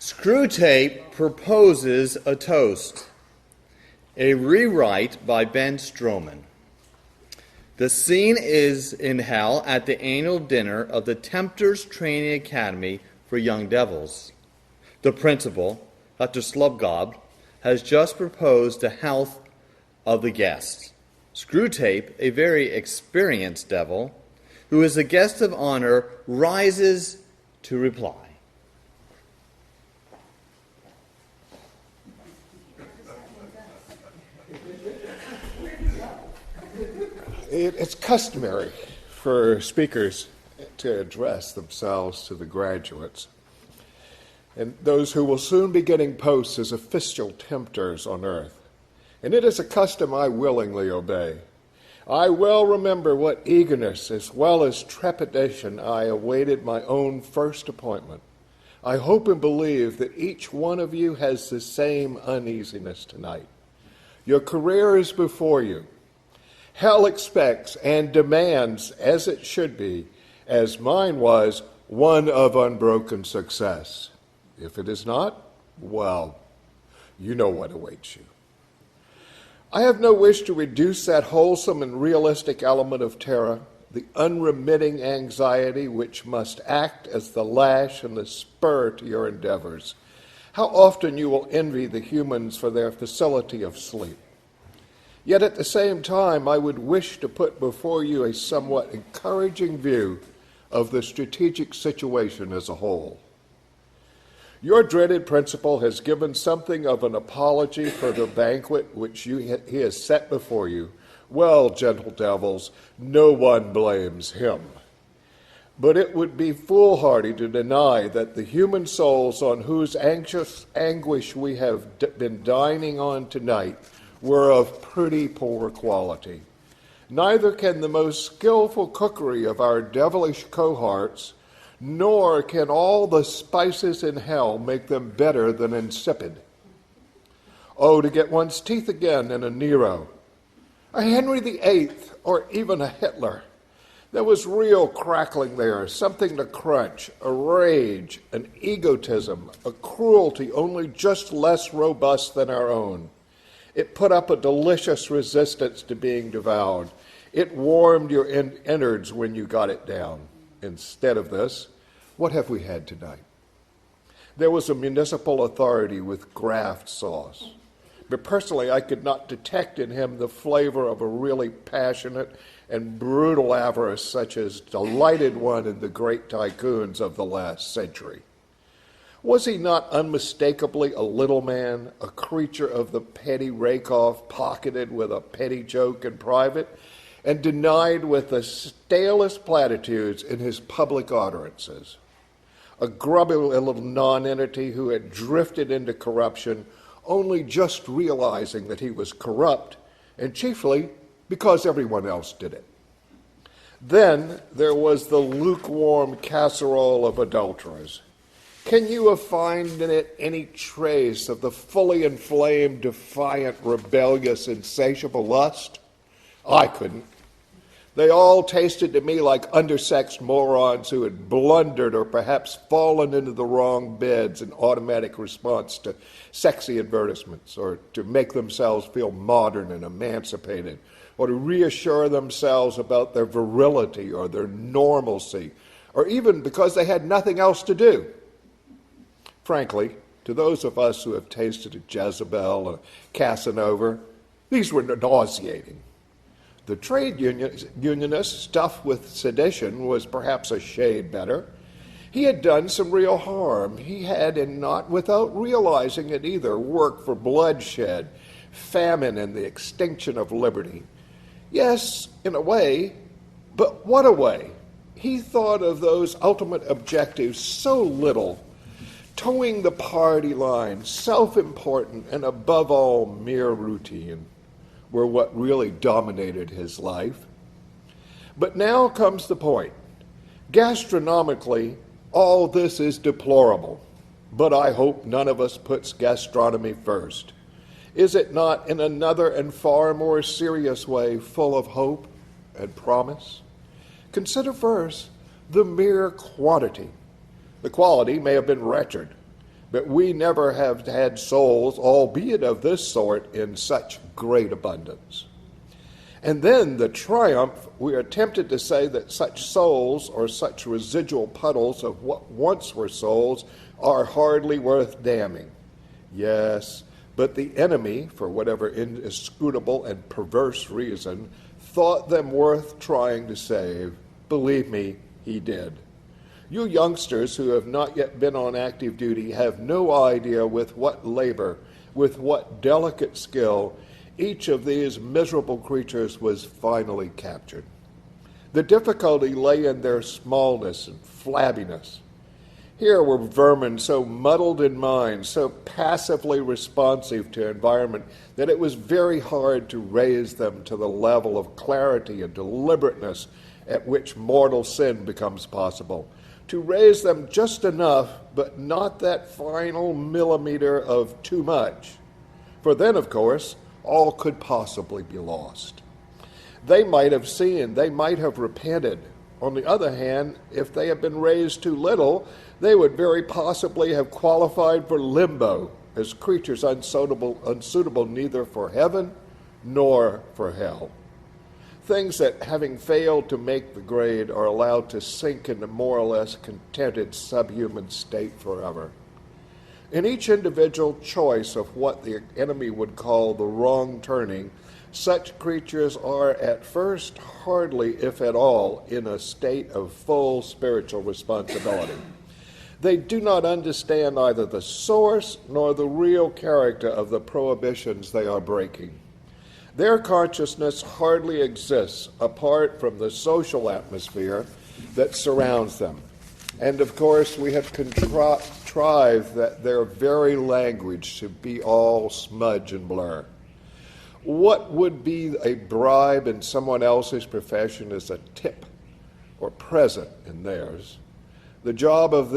Screwtape Proposes a Toast, a rewrite by Ben Stroman. The scene is in hell at the annual dinner of the Tempters Training Academy for Young Devils. The principal, Dr. Slubgob, has just proposed the health of the guests. Screwtape, a very experienced devil, who is the guest of honor, rises to reply. It's customary for speakers to address themselves to the graduates and those who will soon be getting posts as official tempters on earth. And it is a custom I willingly obey. I well remember what eagerness as well as trepidation I awaited my own first appointment. I hope and believe that each one of you has the same uneasiness tonight. Your career is before you. Hell expects and demands, as it should be, as mine was, one of unbroken success. If it is not, well, you know what awaits you. I have no wish to reduce that wholesome and realistic element of terror, the unremitting anxiety which must act as the lash and the spur to your endeavors. How often you will envy the humans for their facility of sleep. Yet at the same time, I would wish to put before you a somewhat encouraging view of the strategic situation as a whole. Your dreaded principal has given something of an apology for the banquet which he has set before you. Well, gentle devils, no one blames him. But it would be foolhardy to deny that the human souls on whose anxious anguish we have been dining on tonight were of pretty poor quality. Neither can the most skillful cookery of our devilish cohorts, nor can all the spices in hell make them better than insipid. Oh, to get one's teeth again in a Nero, a Henry VIII, or even a Hitler. There was real crackling there, something to crunch, a rage, an egotism, a cruelty only just less robust than our own. It put up a delicious resistance to being devoured. It warmed your innards when you got it down. Instead of this, what have we had tonight? There was a municipal authority with graft sauce. But personally, I could not detect in him the flavor of a really passionate and brutal avarice such as delighted one in the great tycoons of the last century. Was he not unmistakably a little man, a creature of the petty rake-off, pocketed with a petty joke in private, and denied with the stalest platitudes in his public utterances? A grubby little nonentity who had drifted into corruption, only just realizing that he was corrupt, and chiefly because everyone else did it. Then there was the lukewarm casserole of adulterers. Can you find in it any trace of the fully inflamed, defiant, rebellious, insatiable lust? I couldn't. They all tasted to me like undersexed morons who had blundered or perhaps fallen into the wrong beds in automatic response to sexy advertisements, or to make themselves feel modern and emancipated, or to reassure themselves about their virility or their normalcy, or even because they had nothing else to do. Frankly, to those of us who have tasted a Jezebel and a Casanova, these were nauseating. The trade unionist stuffed with sedition was perhaps a shade better. He had done some real harm. He had, and not without realizing it either, worked for bloodshed, famine, and the extinction of liberty. Yes, in a way, but what a way! He thought of those ultimate objectives so little, towing the party line, self-important, and above all, mere routine, were what really dominated his life. But now comes the point. Gastronomically, all this is deplorable, but I hope none of us puts gastronomy first. Is it not in another and far more serious way full of hope and promise? Consider first the mere quantity. The quality may have been wretched, but we never have had souls, albeit of this sort, in such great abundance. And then the triumph, we are tempted to say that such souls or such residual puddles of what once were souls are hardly worth damning. Yes, but the enemy, for whatever inscrutable and perverse reason, thought them worth trying to save. Believe me, he did. You youngsters who have not yet been on active duty have no idea with what labor, with what delicate skill, each of these miserable creatures was finally captured. The difficulty lay in their smallness and flabbiness. Here were vermin so muddled in mind, so passively responsive to environment, that it was very hard to raise them to the level of clarity and deliberateness at which mortal sin becomes possible. To raise them just enough, but not that final millimeter of too much. For then, of course, all could possibly be lost. They might have sinned, they might have repented. On the other hand, if they had been raised too little, they would very possibly have qualified for limbo as creatures unsuitable neither for heaven nor for hell. Things that, having failed to make the grade, are allowed to sink into more or less contented subhuman state forever. In each individual choice of what the enemy would call the wrong turning, such creatures are at first hardly, if at all, in a state of full spiritual responsibility. They do not understand either the source nor the real character of the prohibitions they are breaking. Their consciousness hardly exists apart from the social atmosphere that surrounds them. And of course, we have contrived that their very language should be all smudge and blur. What would be a bribe in someone else's profession is a tip or present in theirs. The job of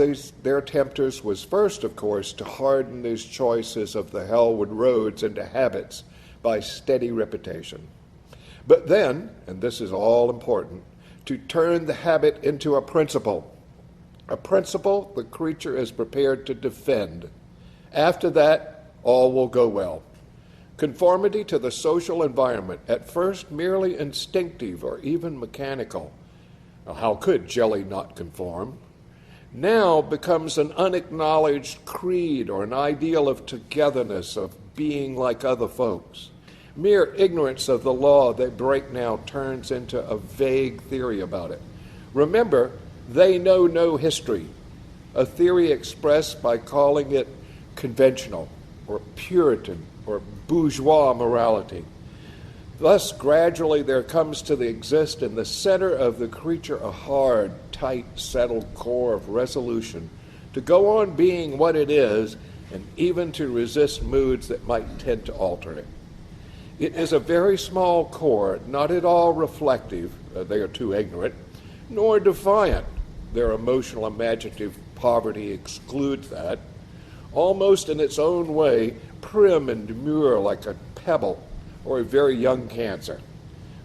their tempters was first, of course, to harden these choices of the hellward roads into habits by steady repetition. But then, and this is all important, to turn the habit into a principle. A principle the creature is prepared to defend. After that, all will go well. Conformity to the social environment, at first merely instinctive or even mechanical. Now, how could jelly not conform? Now becomes an unacknowledged creed or an ideal of togetherness, of being like other folks. Mere ignorance of the law they break now turns into a vague theory about it. Remember, they know no history, a theory expressed by calling it conventional or Puritan or bourgeois morality. Thus, gradually there comes to exist in the center of the creature a hard, tight, settled core of resolution to go on being what it is and even to resist moods that might tend to alter it. It is a very small core, not at all reflective, they are too ignorant, nor defiant. Their emotional imaginative poverty excludes that. Almost in its own way, prim and demure like a pebble or a very young cancer.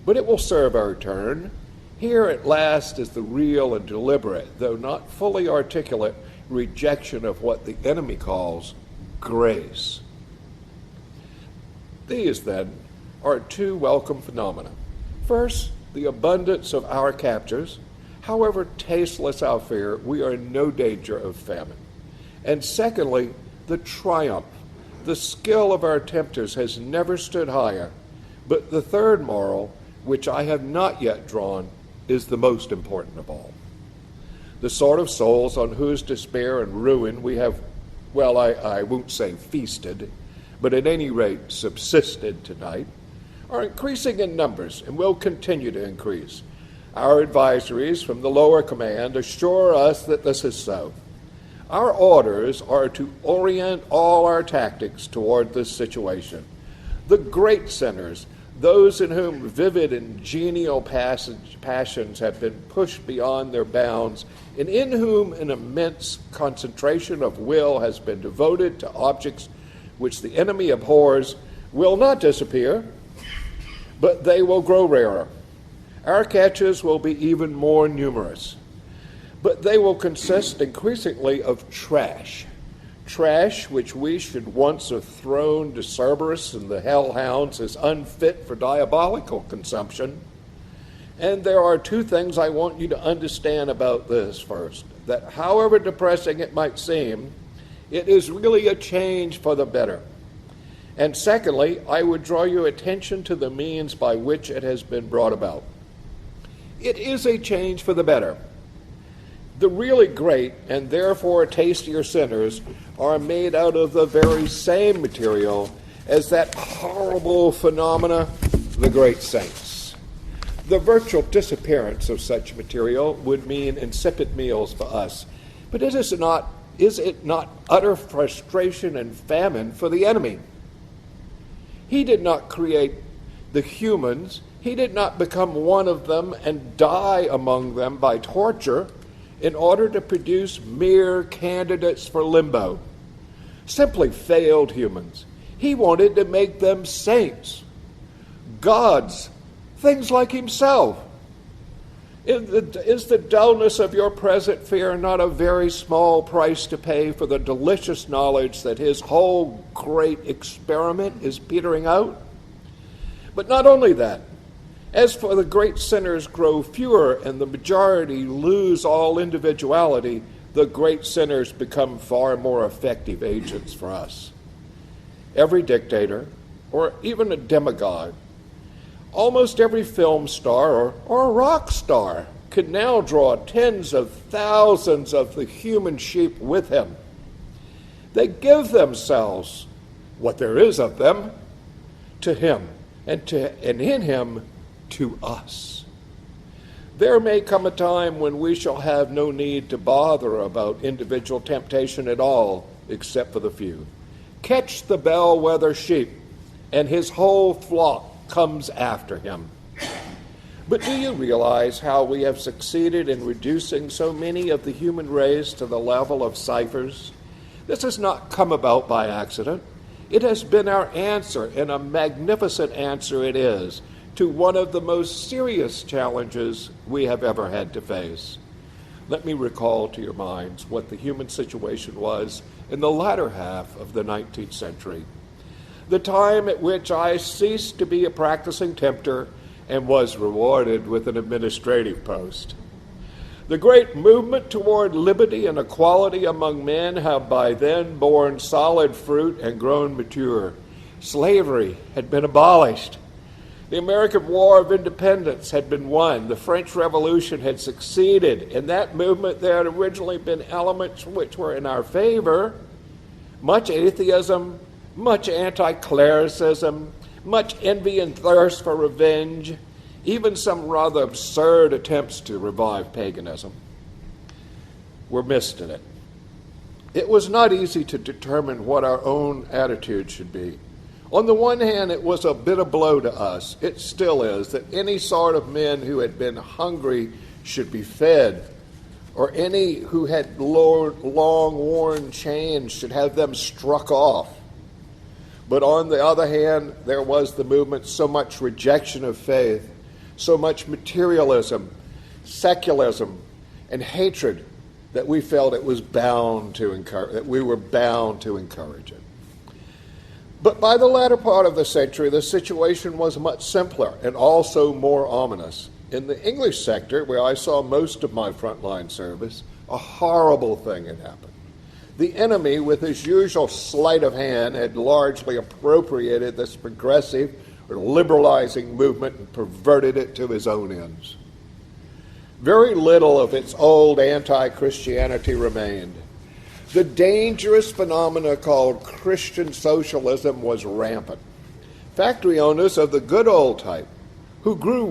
But it will serve our turn. Here at last is the real and deliberate, though not fully articulate, rejection of what the enemy calls grace. These, then, are two welcome phenomena. First, the abundance of our captures. However tasteless our fare, we are in no danger of famine. And secondly, the triumph. The skill of our tempters has never stood higher. But the third moral, which I have not yet drawn, is the most important of all. The sort of souls on whose despair and ruin we have, well, I won't say feasted, but at any rate subsisted tonight, are increasing in numbers and will continue to increase. Our advisories from the lower command assure us that this is so. Our orders are to orient all our tactics toward this situation. The great sinners, those in whom vivid and genial passions have been pushed beyond their bounds, and in whom an immense concentration of will has been devoted to objects which the enemy abhors, will not disappear, but they will grow rarer. Our catches will be even more numerous, but they will consist increasingly of trash trash which we should once have thrown to Cerberus and the hellhounds is unfit for diabolical consumption. And there are two things I want you to understand about this first, that however depressing it might seem, it is really a change for the better. And secondly, I would draw your attention to the means by which it has been brought about. It is a change for the better. The really great and therefore tastier sinners are made out of the very same material as that horrible phenomena, the great saints. The virtual disappearance of such material would mean insipid meals for us, but is it not utter frustration and famine for the enemy? He did not create the humans. He did not become one of them and die among them by torture in order to produce mere candidates for limbo, simply failed humans. He wanted to make them saints, gods, things like himself. Is the dullness of your present fear not a very small price to pay for the delicious knowledge that his whole great experiment is petering out? But not only that, as for the great sinners grow fewer and the majority lose all individuality, the great sinners become far more effective agents for us. Every dictator, or even a demagogue, almost every film star or a rock star can now draw tens of thousands of the human sheep with him. They give themselves, what there is of them, to him, and in him to us. There may come a time when we shall have no need to bother about individual temptation at all, except for the few. Catch the bellwether sheep, and his whole flock comes after him. But do you realize how we have succeeded in reducing so many of the human race to the level of ciphers? This has not come about by accident. It has been our answer, and a magnificent answer it is, to one of the most serious challenges we have ever had to face. Let me recall to your minds what the human situation was in the latter half of the 19th century, the time at which I ceased to be a practicing tempter and was rewarded with an administrative post. The great movement toward liberty and equality among men had by then borne solid fruit and grown mature. Slavery had been abolished. The American War of Independence had been won. The French Revolution had succeeded. In that movement, there had originally been elements which were in our favor: much atheism, much anti-clericism, much envy and thirst for revenge, even some rather absurd attempts to revive paganism were missed in it. It was not easy to determine what our own attitude should be. On the one hand, it was a bitter blow to us. It still is, that any sort of men who had been hungry should be fed, or any who had long-worn chains should have them struck off. But on the other hand, there was the movement, so much rejection of faith, so much materialism, secularism, and hatred that we felt it was bound to encourage, that we were bound to encourage it. But by the latter part of the century, the situation was much simpler and also more ominous. In the English sector, where I saw most of my frontline service, a horrible thing had happened. The enemy, with his usual sleight of hand, had largely appropriated this progressive or liberalizing movement and perverted it to his own ends. Very little of its old anti-Christianity remained. The dangerous phenomena called Christian socialism was rampant. Factory owners of the good old type, who grew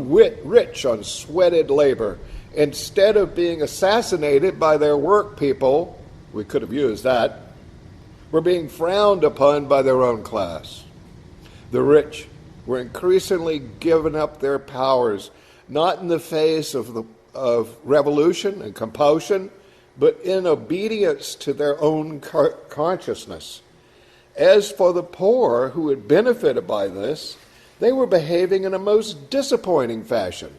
rich on sweated labor, instead of being assassinated by their work people, we could have used that, were being frowned upon by their own class. The rich were increasingly giving up their powers, not in the face of revolution and compulsion, but in obedience to their own consciousness. As for the poor who had benefited by this, they were behaving in a most disappointing fashion.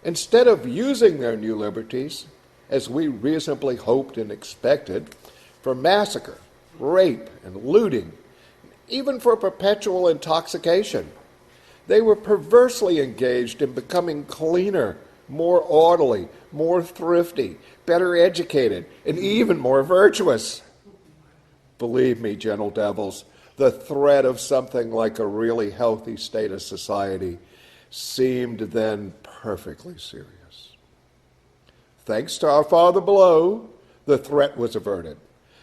Instead of using their new liberties, as we reasonably hoped and expected, for massacre rape, and looting, even for perpetual intoxication. They were perversely engaged in becoming cleaner, more orderly, more thrifty, better educated, and even more virtuous. Believe me, gentle devils, the threat of something like a really healthy state of society seemed then perfectly serious. Thanks to our Father below, the threat was averted.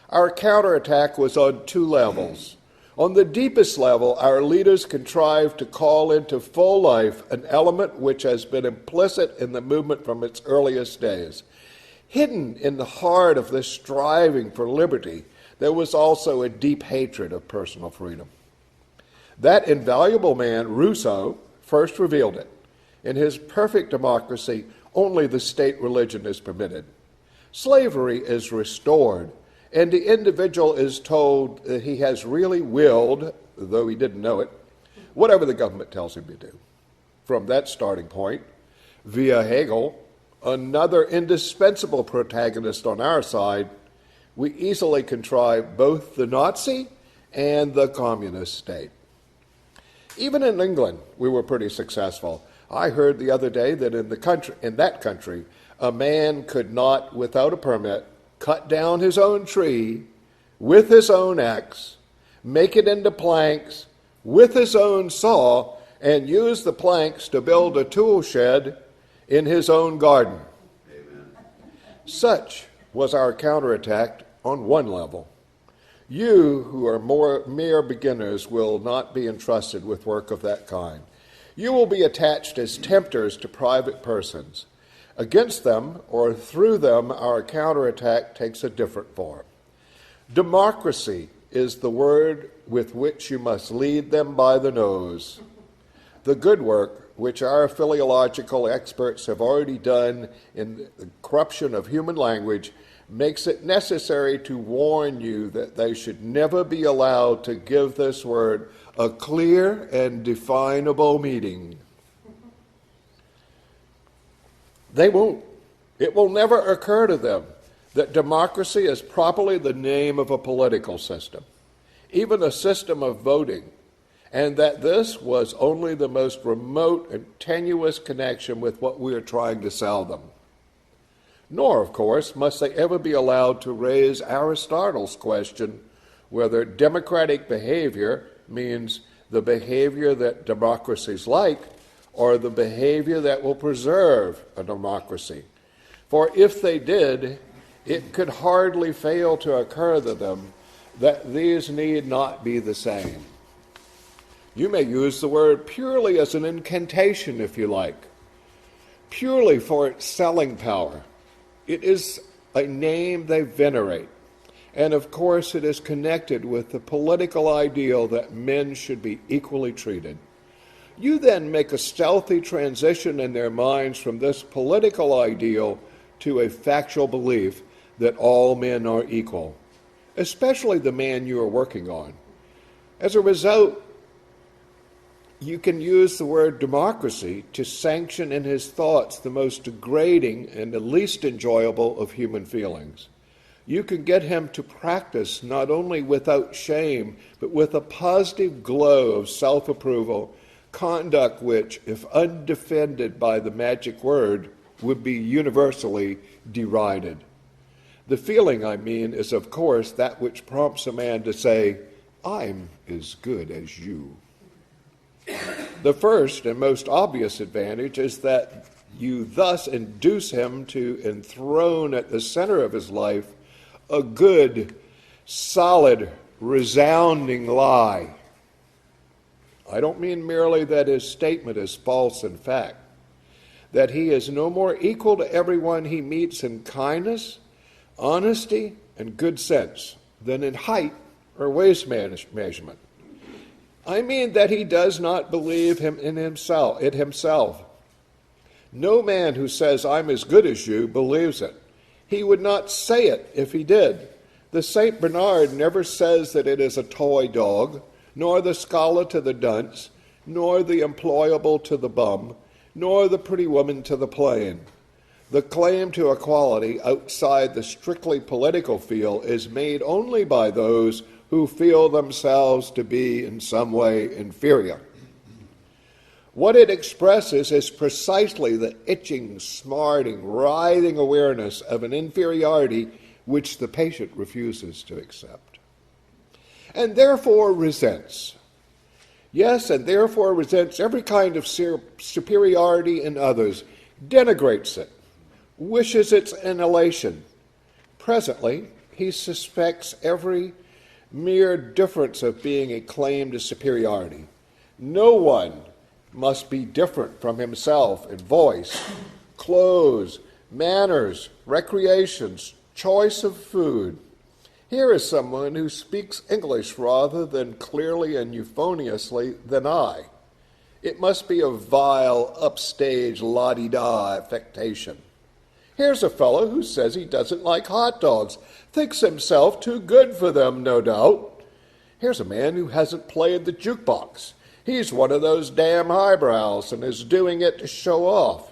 Our counterattack was on two levels. On the deepest level, our leaders contrived to call into full life an element which has been implicit in the movement from its earliest days. Hidden in the heart of this striving for liberty, there was also a deep hatred of personal freedom. That invaluable man, Rousseau, first revealed it. In his perfect democracy, only the state religion is permitted. Slavery is restored, and the individual is told that he has really willed, though he didn't know it, whatever the government tells him to do. From that starting point, via Hegel, another indispensable protagonist on our side, we easily contrive both the Nazi and the communist state. Even in England, we were pretty successful. I heard the other day that in that country, a man could not, without a permit, cut down his own tree with his own axe, make it into planks with his own saw, and use the planks to build a tool shed in his own garden. Amen. Such was our counterattack on one level. You, who are mere beginners, will not be entrusted with work of that kind. You will be attached as tempters to private persons. Against them, or through them, our counterattack takes a different form. Democracy is the word with which you must lead them by the nose. The good work, which our philological experts have already done in the corruption of human language, makes it necessary to warn you that they should never be allowed to give this word a clear and definable meaning. They won't. It will never occur to them that democracy is properly the name of a political system, even a system of voting, and that this was only the most remote and tenuous connection with what we are trying to sell them. Nor, of course, must they ever be allowed to raise Aristotle's question whether democratic behavior means the behavior that democracies like, or the behavior that will preserve a democracy. For if they did, it could hardly fail to occur to them that these need not be the same. You may use the word purely as an incantation, if you like, purely for its selling power. It is a name they venerate, and of course it is connected with the political ideal that men should be equally treated. You then make a stealthy transition in their minds from this political ideal to a factual belief that all men are equal, especially the man you are working on. As a result, you can use the word democracy to sanction in his thoughts the most degrading and the least enjoyable of human feelings. You can get him to practice not only without shame, but with a positive glow of self-approval, conduct which, if undefended by the magic word, would be universally derided. The feeling, I mean, is of course that which prompts a man to say, "I'm as good as you." The first and most obvious advantage is that you thus induce him to enthrone at the center of his life a good, solid, resounding lie. I don't mean merely that his statement is false in fact, that he is no more equal to everyone he meets in kindness, honesty, and good sense than in height or waist measurement. I mean that he does not believe in himself. No man who says, "I'm as good as you," believes it. He would not say it if he did. The Saint Bernard never says that it is a toy dog, nor the scholar to the dunce, nor the employable to the bum, nor the pretty woman to the plain. The claim to equality outside the strictly political field is made only by those who feel themselves to be in some way inferior. What it expresses is precisely the itching, smarting, writhing awareness of an inferiority which the patient refuses to accept, and therefore resents. Yes, and therefore resents every kind of superiority in others, denigrates it, wishes its annihilation. Presently, he suspects every mere difference of being a claim to superiority. No one must be different from himself in voice, clothes, manners, recreations, choice of food. Here is someone who speaks English rather than clearly and euphoniously than I. It must be a vile, upstage, la-di-da affectation. Here's a fellow who says he doesn't like hot dogs, thinks himself too good for them, no doubt. Here's a man who hasn't played the jukebox. He's one of those damn highbrows and is doing it to show off.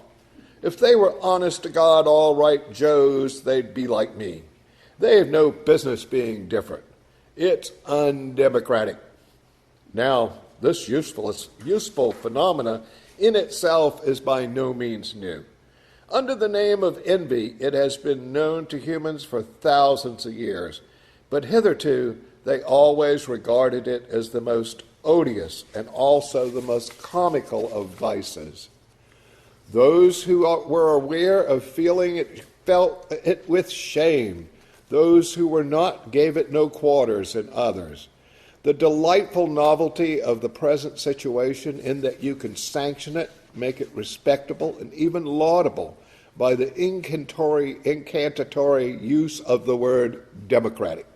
If they were honest-to-God, all-right Joes, they'd be like me. They have no business being different. It's undemocratic. Now, this useful phenomena in itself is by no means new. Under the name of envy, it has been known to humans for thousands of years, but hitherto they always regarded it as the most odious and also the most comical of vices. Those who were aware of feeling it felt it with shame. Those who were not gave it no quarters in others. The delightful novelty of the present situation in that you can sanction it, make it respectable, and even laudable by the incantatory use of the word democratic.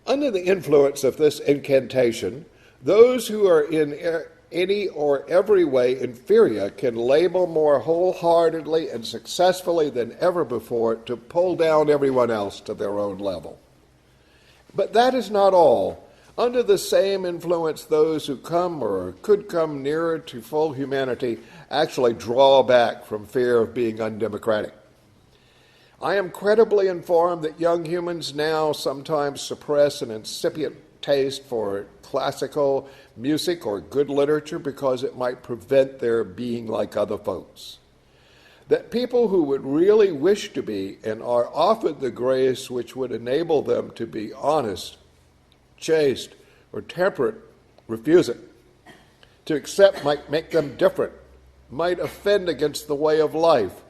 Under the influence of this incantation, those who are in any or every way inferior can label more wholeheartedly and successfully than ever before to pull down everyone else to their own level. But that is not all. Under the same influence, those who come or could come nearer to full humanity actually draw back from fear of being undemocratic. I am credibly informed that young humans now sometimes suppress an incipient taste for classical music or good literature because it might prevent their being like other folks. That people who would really wish to be and are offered the grace which would enable them to be honest, chaste, or temperate refuse it. To accept might make them different, might offend against the way of life,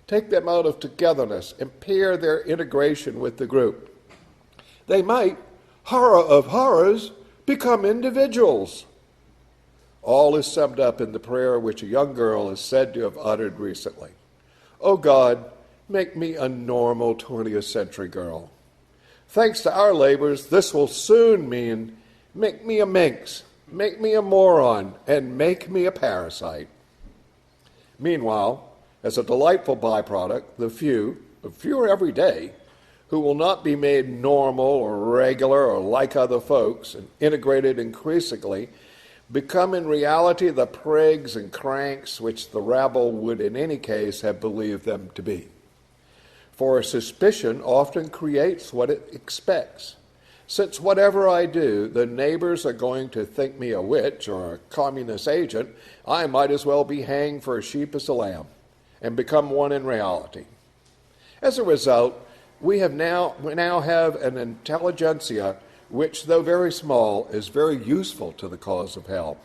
take them out of togetherness, impair their integration with the group. They might, horror of horrors, become individuals. All is summed up in the prayer which a young girl is said to have uttered recently. Oh God, make me a normal 20th century girl. Thanks to our labors, this will soon mean make me a minx, make me a moron, and make me a parasite. Meanwhile, as a delightful byproduct, the fewer every day, who will not be made normal or regular or like other folks and integrated increasingly, become in reality the prigs and cranks which the rabble would in any case have believed them to be. For suspicion often creates what it expects. Since whatever I do, the neighbors are going to think me a witch or a communist agent, I might as well be hanged for a sheep as a lamb and become one in reality. As a result, we now have an intelligentsia which, though very small, is very useful to the cause of hell.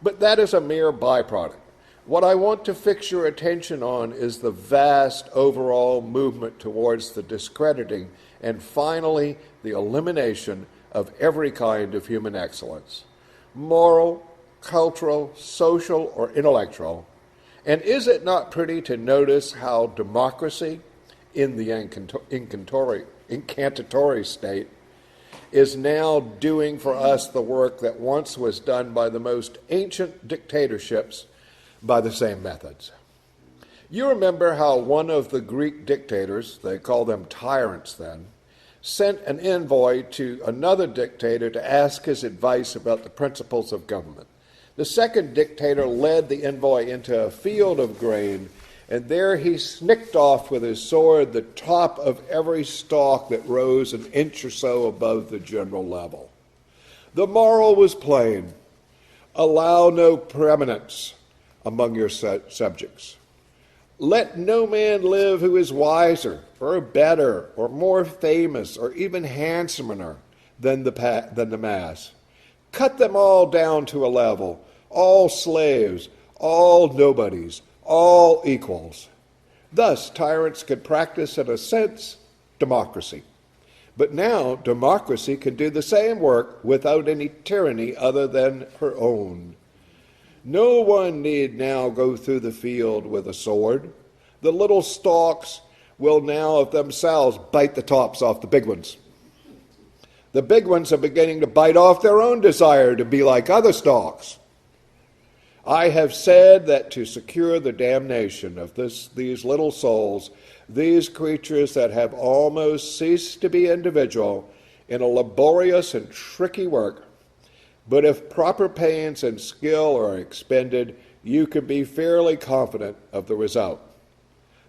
But that is a mere byproduct. What I want to fix your attention on is the vast overall movement towards the discrediting and finally the elimination of every kind of human excellence, moral, cultural, social, or intellectual. And is it not pretty to notice how democracy, in the incantatory state, is now doing for us the work that once was done by the most ancient dictatorships by the same methods? You remember how one of the Greek dictators, they called them tyrants then, sent an envoy to another dictator to ask his advice about the principles of government. The second dictator led the envoy into a field of grain And there he snicked off with his sword the top of every stalk that rose an inch or so above the general level. The moral was plain: allow no preeminence among your subjects. Let no man live who is wiser or better or more famous or even handsomer than the mass. Cut them all down to a level, all slaves, all nobodies, all equals. Thus, tyrants could practice, in a sense, democracy. But now, democracy can do the same work without any tyranny other than her own. No one need now go through the field with a sword. The little stalks will now of themselves bite the tops off the big ones. The big ones are beginning to bite off their own desire to be like other stalks. I have said that to secure the damnation of these little souls, these creatures that have almost ceased to be individual in a laborious and tricky work, but if proper pains and skill are expended, you can be fairly confident of the result.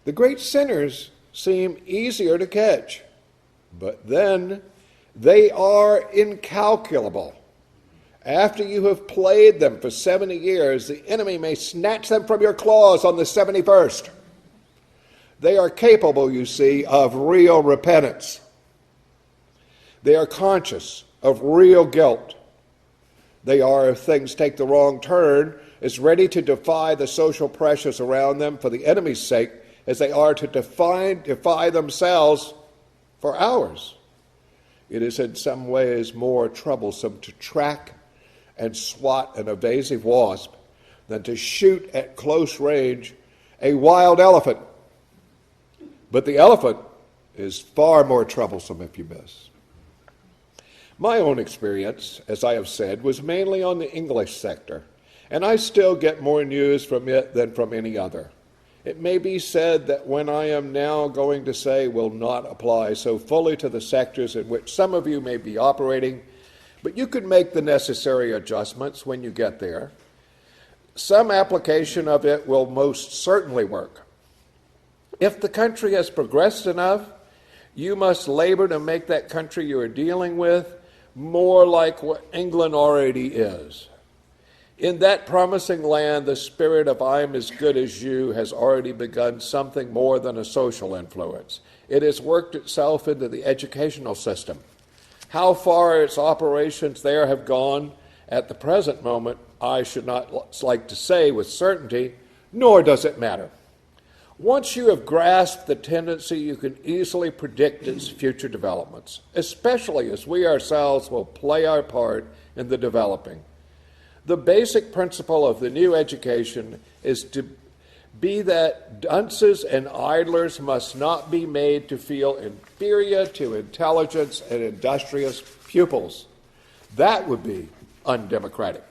The great sinners seem easier to catch, but then they are incalculable. After you have played them for 70 years, the enemy may snatch them from your claws on the 71st. They are capable, you see, of real repentance. They are conscious of real guilt. They are, if things take the wrong turn, as ready to defy the social pressures around them for the enemy's sake as they are to defy themselves for ours. It is in some ways more troublesome to track and swat an evasive wasp than to shoot at close range a wild elephant. But the elephant is far more troublesome if you miss. My own experience, as I have said, was mainly on the English sector, and I still get more news from it than from any other. It may be said that what I am now going to say will not apply so fully to the sectors in which some of you may be operating, but you can make the necessary adjustments when you get there. Some application of it will most certainly work. If the country has progressed enough, you must labor to make that country you are dealing with more like what England already is. In that promising land, the spirit of I'm as good as you has already begun something more than a social influence. It has worked itself into the educational system. How far its operations there have gone at the present moment, I should not like to say with certainty, nor does it matter. Once you have grasped the tendency, you can easily predict its future developments, especially as we ourselves will play our part in the developing. The basic principle of the new education is to be that dunces and idlers must not be made to feel inferior to intelligent and industrious pupils. That would be undemocratic.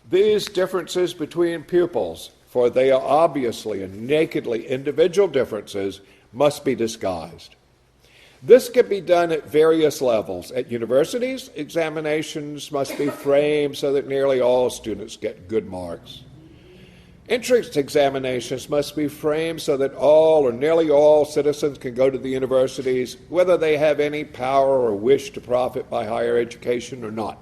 These differences between pupils, for they are obviously and nakedly individual differences, must be disguised. This can be done at various levels. At universities, examinations must be framed so that nearly all students get good marks. Entrance examinations must be framed so that all or nearly all citizens can go to the universities, whether they have any power or wish to profit by higher education or not.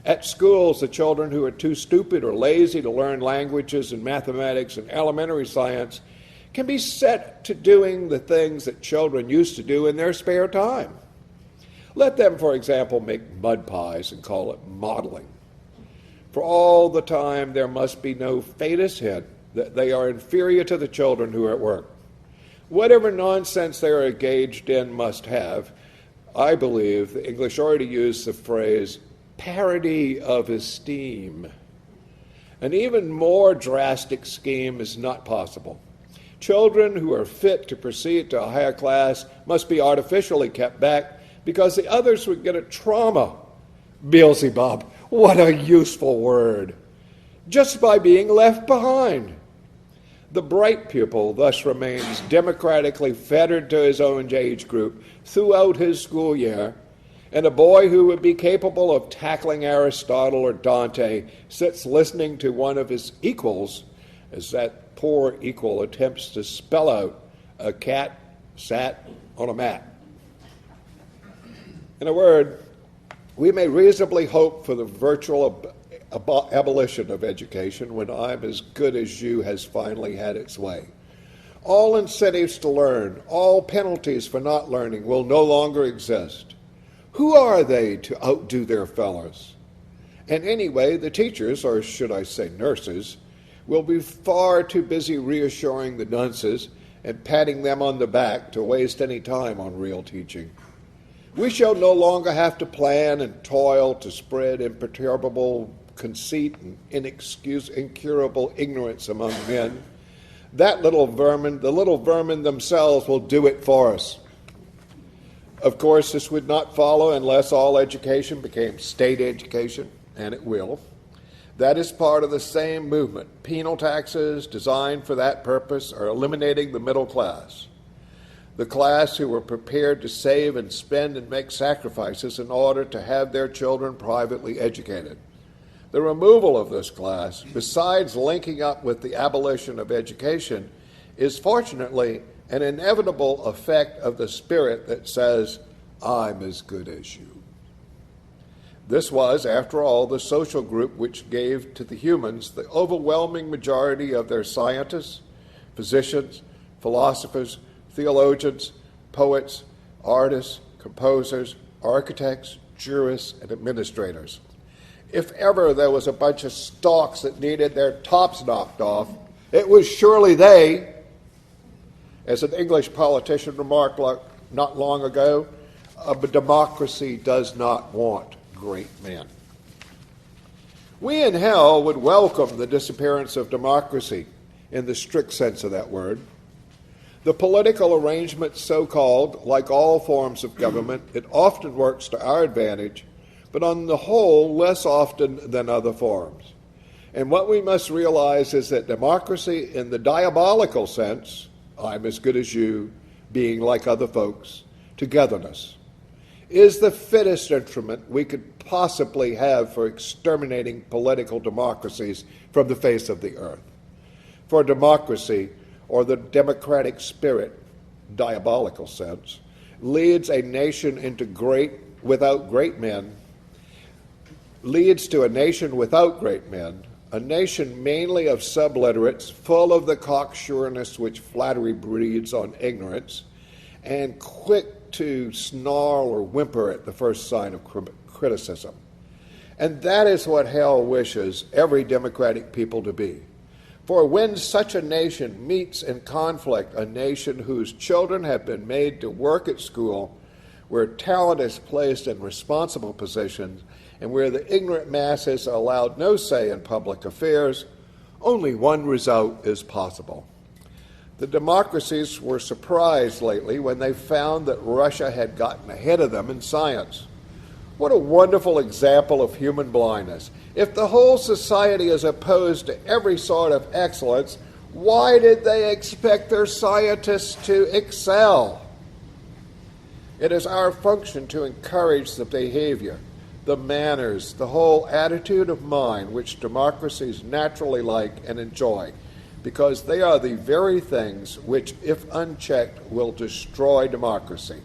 At schools, the children who are too stupid or lazy to learn languages and mathematics and elementary science can be set to doing the things that children used to do in their spare time. Let them, for example, make mud pies and call it modeling. For all the time, there must be no faintest hint that they are inferior to the children who are at work. Whatever nonsense they are engaged in must have, I believe, the English already use the phrase, parity of esteem. An even more drastic scheme is not possible. Children who are fit to proceed to a higher class must be artificially kept back because the others would get a trauma. Beelzebub, what a useful word. Just by being left behind. The bright pupil thus remains democratically fettered to his own age group throughout his school year, and a boy who would be capable of tackling Aristotle or Dante sits listening to one of his equals as that poor equal attempts to spell out a cat sat on a mat. In a word, we may reasonably hope for the virtual abolition of education when I'm as good as you has finally had its way. All incentives to learn, all penalties for not learning will no longer exist. Who are they to outdo their fellows? And anyway, the teachers, or should I say nurses, will be far too busy reassuring the dunces and patting them on the back to waste any time on real teaching. We shall no longer have to plan and toil to spread imperturbable conceit and incurable ignorance among men. The little vermin themselves will do it for us. Of course, this would not follow unless all education became state education, and it will. That is part of the same movement. Penal taxes designed for that purpose are eliminating the middle class, the class who were prepared to save and spend and make sacrifices in order to have their children privately educated. The removal of this class, besides linking up with the abolition of education, is fortunately an inevitable effect of the spirit that says, I'm as good as you. This was, after all, the social group which gave to the humans the overwhelming majority of their scientists, physicians, philosophers, theologians, poets, artists, composers, architects, jurists, and administrators. If ever there was a bunch of stalks that needed their tops knocked off, it was surely they. As an English politician remarked not long ago, a democracy does not want great men. We in hell would welcome the disappearance of democracy in the strict sense of that word. The political arrangement, so-called, like all forms of government, it often works to our advantage, but on the whole, less often than other forms. And what we must realize is that democracy, in the diabolical sense, I'm as good as you, being like other folks, togetherness, is the fittest instrument we could possibly have for exterminating political democracies from the face of the earth. For democracy, or the democratic spirit, diabolical sense, leads a nation leads to a nation without great men, a nation mainly of subliterates, full of the cocksureness which flattery breeds on ignorance, and quick to snarl or whimper at the first sign of criticism. And that is what hell wishes every democratic people to be. For when such a nation meets in conflict a nation whose children have been made to work at school, where talent is placed in responsible positions, and where the ignorant masses are allowed no say in public affairs, only one result is possible. The democracies were surprised lately when they found that Russia had gotten ahead of them in science. What a wonderful example of human blindness. If the whole society is opposed to every sort of excellence, why did they expect their scientists to excel? It is our function to encourage the behavior, the manners, the whole attitude of mind which democracies naturally like and enjoy, because they are the very things which, if unchecked, will destroy democracy.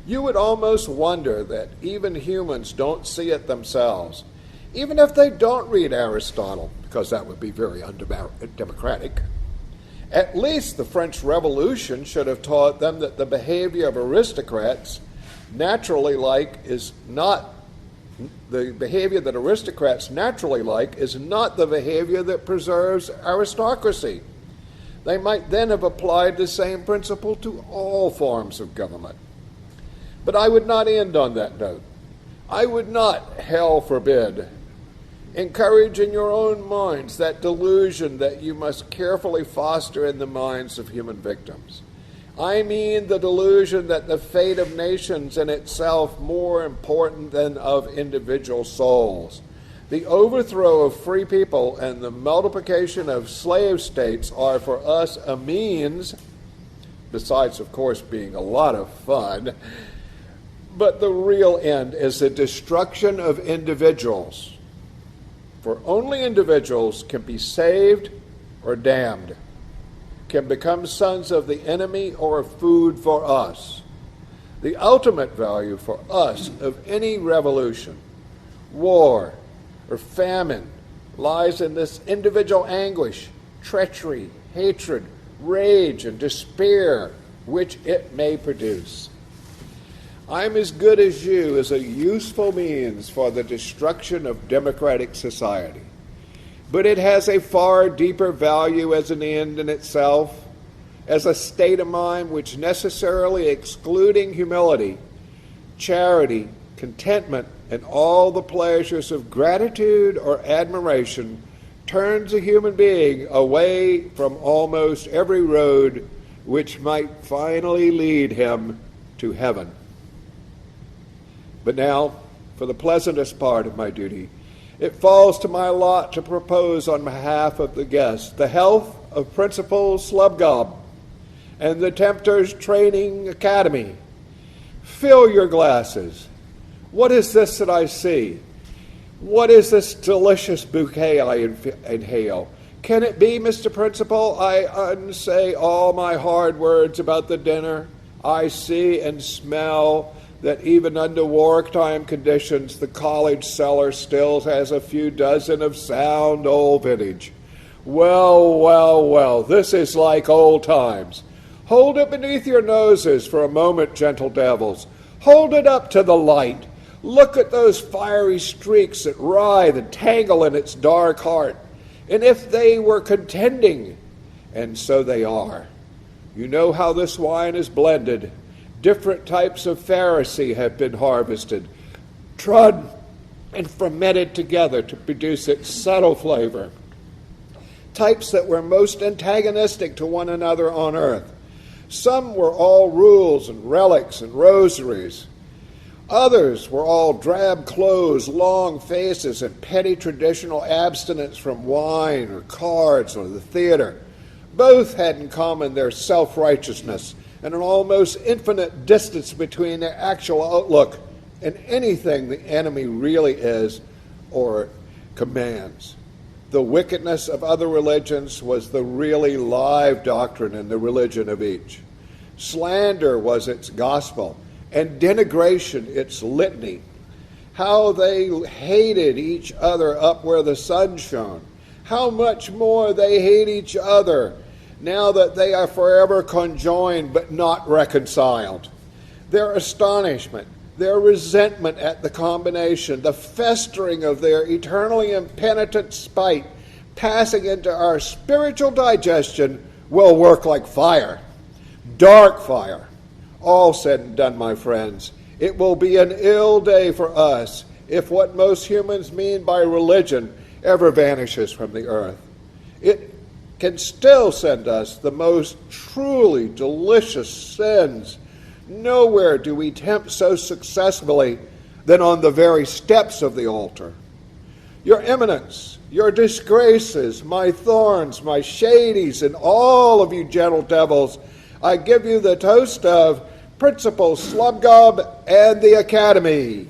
You would almost wonder that even humans don't see it themselves, even if they don't read Aristotle, because that would be very undemocratic. At least the French Revolution should have taught them that the behavior of aristocrats naturally like is not the behavior that aristocrats naturally like is not the behavior that preserves aristocracy. They might then have applied the same principle to all forms of government. But I would not end on that note. I would not, hell forbid, encourage in your own minds that delusion that you must carefully foster in the minds of human victims. I mean the delusion that the fate of nations in itself more important than of individual souls. The overthrow of free people and the multiplication of slave states are for us a means, besides of course being a lot of fun, but the real end is the destruction of individuals. For only individuals can be saved or damned, can become sons of the enemy or food for us. The ultimate value for us of any revolution, war, or famine lies in this individual anguish, treachery, hatred, rage, and despair which it may produce. I'm as good as you as a useful means for the destruction of democratic society. But it has a far deeper value as an end in itself, as a state of mind which necessarily, excluding humility, charity, contentment, and all the pleasures of gratitude or admiration, turns a human being away from almost every road which might finally lead him to heaven. But now, for the pleasantest part of my duty, it falls to my lot to propose on behalf of the guests the health of Principal Slubgob and the Tempter's Training Academy. Fill your glasses. What is this that I see? What is this delicious bouquet I inhale? Can it be, Mr. Principal, I unsay all my hard words about the dinner? I see and smell that even under wartime conditions, the college cellar still has a few dozen of sound old vintage. Well, well, well, this is like old times. Hold it beneath your noses for a moment, gentle devils. Hold it up to the light. Look at those fiery streaks that writhe and tangle in its dark heart. And if they were contending, and so they are. You know how this wine is blended. Different types of Pharisee have been harvested, trod and fermented together to produce its subtle flavor. Types that were most antagonistic to one another on earth. Some were all rules and relics and rosaries. Others were all drab clothes, long faces, and petty traditional abstinence from wine or cards or the theater. Both had in common their self-righteousness and an almost infinite distance between their actual outlook and anything the enemy really is or commands. The wickedness of other religions was the really live doctrine in the religion of each. Slander was its gospel, and denigration its litany. How they hated each other up where the sun shone. How much more they hate each other now that they are forever conjoined but not reconciled. Their astonishment, their resentment at the combination, the festering of their eternally impenitent spite passing into our spiritual digestion will work like fire, dark fire. All said and done, my friends, it will be an ill day for us if what most humans mean by religion ever vanishes from the earth. It can still send us the most truly delicious sins. Nowhere do we tempt so successfully than on the very steps of the altar. Your eminence, your disgraces, my thorns, my shadies, and all of you gentle devils, I give you the toast of Principal Slubgob and the Academy.